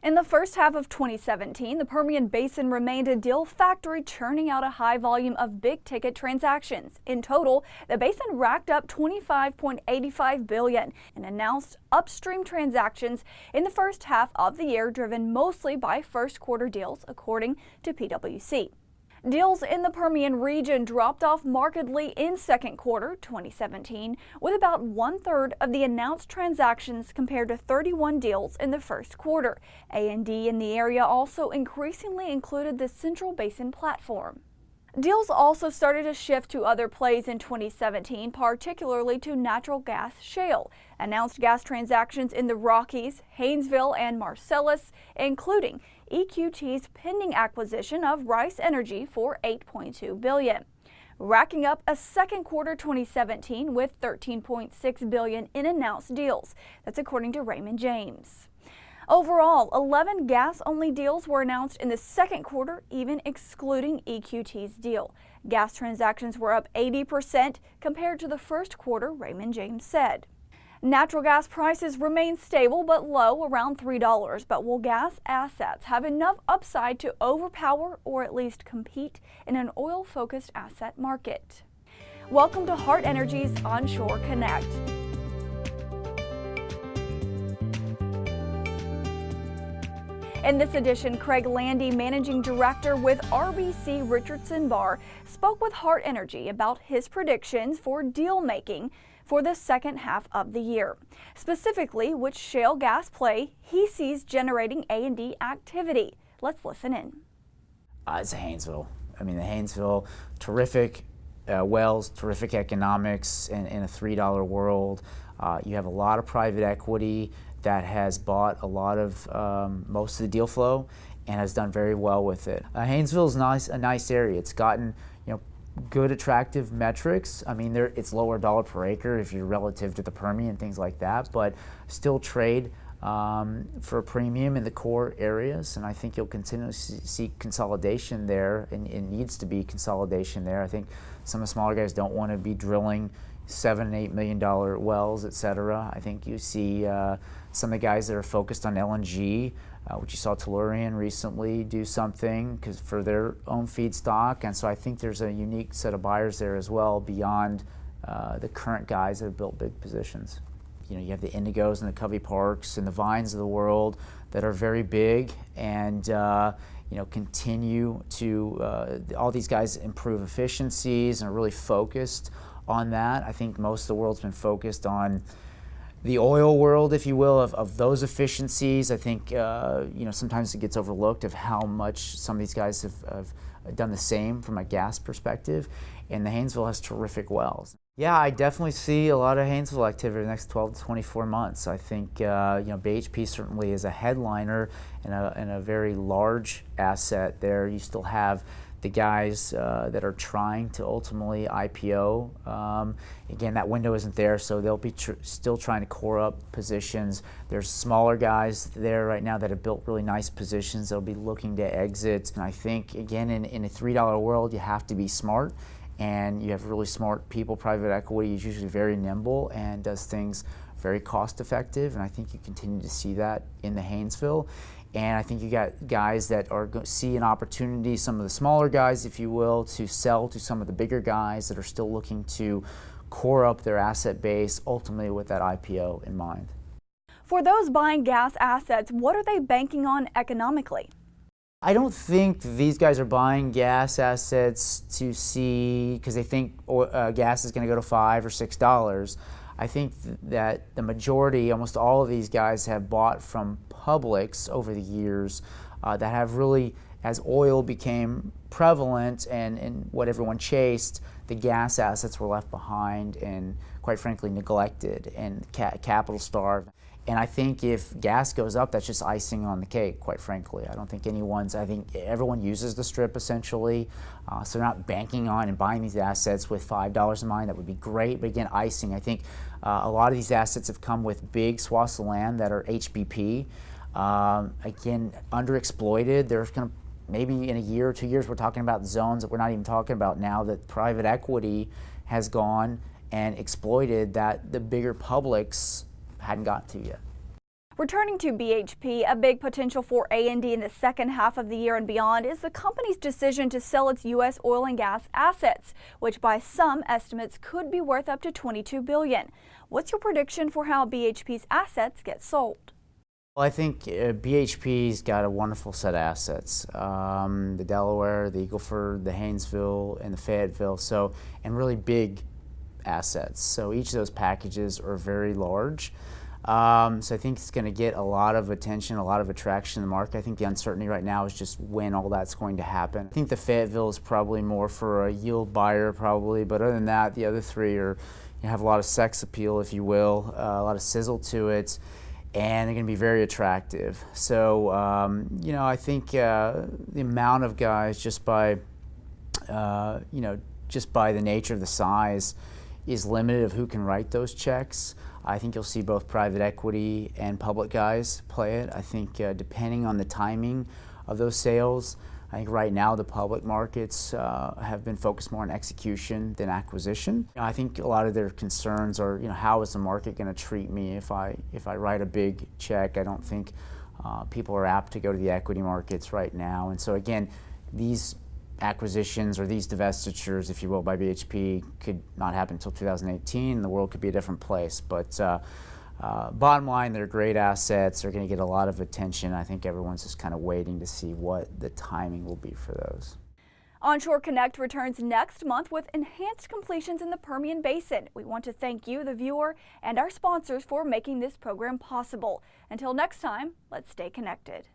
In the first half of 2017, the Permian Basin remained a deal factory, churning out a high volume of big-ticket transactions. In total, the basin racked up $25.85 billion in announced upstream transactions in the first half of the year, driven mostly by first-quarter deals, according to PwC. Deals in the Permian region dropped off markedly in second quarter 2017, with about one-third of the announced transactions compared to 31 deals in the first quarter. A&D in the area also increasingly included the Central Basin Platform. Deals also started to shift to other plays in 2017, particularly to natural gas shale. Announced gas transactions in the Rockies, Haynesville, and Marcellus, including EQT's pending acquisition of Rice Energy for $8.2 billion. Racking up a second quarter 2017 with $13.6 billion in announced deals. That's according to Raymond James. Overall, 11 gas-only deals were announced in the second quarter, even excluding EQT's deal. Gas transactions were up 80% compared to the first quarter, Raymond James said. Natural gas prices remain stable but low, around $3. But will gas assets have enough upside to overpower or at least compete in an oil-focused asset market? Welcome to Hart Energy's Onshore Connect. In this edition, Craig Landy, Managing Director with RBC Richardson Barr, spoke with Hart Energy about his predictions for deal making for the second half of the year. Specifically, which shale gas play he sees generating A&D activity. Let's listen in. It's the Haynesville. I mean, the Haynesville, terrific wells, terrific economics in a $3 world. You have a lot of private equity that has bought a lot of most of the deal flow and has done very well with it. Haynesville is a nice area. It's gotten good, attractive metrics. I mean, it's lower dollar per acre if you're relative to the Permian, things like that, but still trade for a premium in the core areas, and I think you'll continue to see consolidation there, and it needs to be consolidation there. I think some of the smaller guys don't want to be drilling $7 and $8 million wells, etc. I think you see some of the guys that are focused on LNG, which you saw Tellurian recently do something for their own feedstock, and so I think there's a unique set of buyers there as well beyond the current guys that have built big positions. You have the Indigos and the Covey Parks and the Vines of the world that are very big and continue to all these guys improve efficiencies and are really focused on that. I think most of the world's been focused on the oil world, if you will, of those efficiencies. I think sometimes it gets overlooked of how much some of these guys have done the same from a gas perspective, and the Haynesville has terrific wells. Yeah, I definitely see a lot of Haynesville activity in the next 12 to 24 months. I think BHP certainly is a headliner and a very large asset there. You still have the guys that are trying to ultimately IPO. Again, that window isn't there, so they'll be still trying to core up positions. There's smaller guys there right now that have built really nice positions that'll be looking to exit. And I think, again, in a $3 world, you have to be smart, and you have really smart people. Private equity is usually very nimble and does things very cost effective, and I think you continue to see that in the Haynesville. And I think you got guys that are going to see an opportunity, some of the smaller guys, if you will, to sell to some of the bigger guys that are still looking to core up their asset base, ultimately with that IPO in mind. For those buying gas assets, what are they banking on economically? I don't think these guys are buying gas assets to see because they think gas is going to go to $5 or $6. I think that the majority, almost all of these guys, have bought from publics over the years that have really, as oil became prevalent and what everyone chased, the gas assets were left behind and, quite frankly, neglected and capital starved. And I think if gas goes up, that's just icing on the cake, quite frankly. I think everyone uses the strip essentially, so they're not banking on and buying these assets with $5 in mind. That would be great, but again, icing. I think a lot of these assets have come with big swaths of land that are HBP. Again, underexploited. There's going to, maybe in a year or 2 years, we're talking about zones that we're not even talking about now that private equity has gone and exploited that the bigger publics hadn't got to yet. Returning to BHP, a big potential for A&D in the second half of the year and beyond is the company's decision to sell its U.S. oil and gas assets, which by some estimates could be worth up to $22 billion. What's your prediction for how BHP's assets get sold? Well, I think BHP's got a wonderful set of assets. The Delaware, the Eagle Ford, the Haynesville, and the Fayetteville, and really big assets. So each of those packages are very large. So I think it's going to get a lot of attention, a lot of attraction in the market. I think the uncertainty right now is just when all that's going to happen. I think the Fayetteville is probably more for a yield buyer probably, but other than that, the other three have a lot of sex appeal, if you will, a lot of sizzle to it, and they're going to be very attractive. So, I think the amount of guys just by the nature of the size is limited of who can write those checks. I think you'll see both private equity and public guys play it. I think depending on the timing of those sales, I think right now the public markets have been focused more on execution than acquisition. I think a lot of their concerns are, how is the market going to treat me if I write a big check? I don't think people are apt to go to the equity markets right now. And so again, these acquisitions or these divestitures, if you will, by BHP could not happen until 2018, and the world could be a different place. But bottom line, they're great assets. They're going to get a lot of attention. I think everyone's just kind of waiting to see what the timing will be for those. Onshore Connect returns next month with enhanced completions in the Permian Basin. We want to thank you, the viewer, and our sponsors for making this program possible. Until next time, let's stay connected.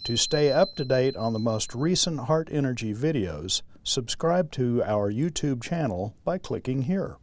To stay up to date on the most recent Hart Energy videos, subscribe to our YouTube channel by clicking here.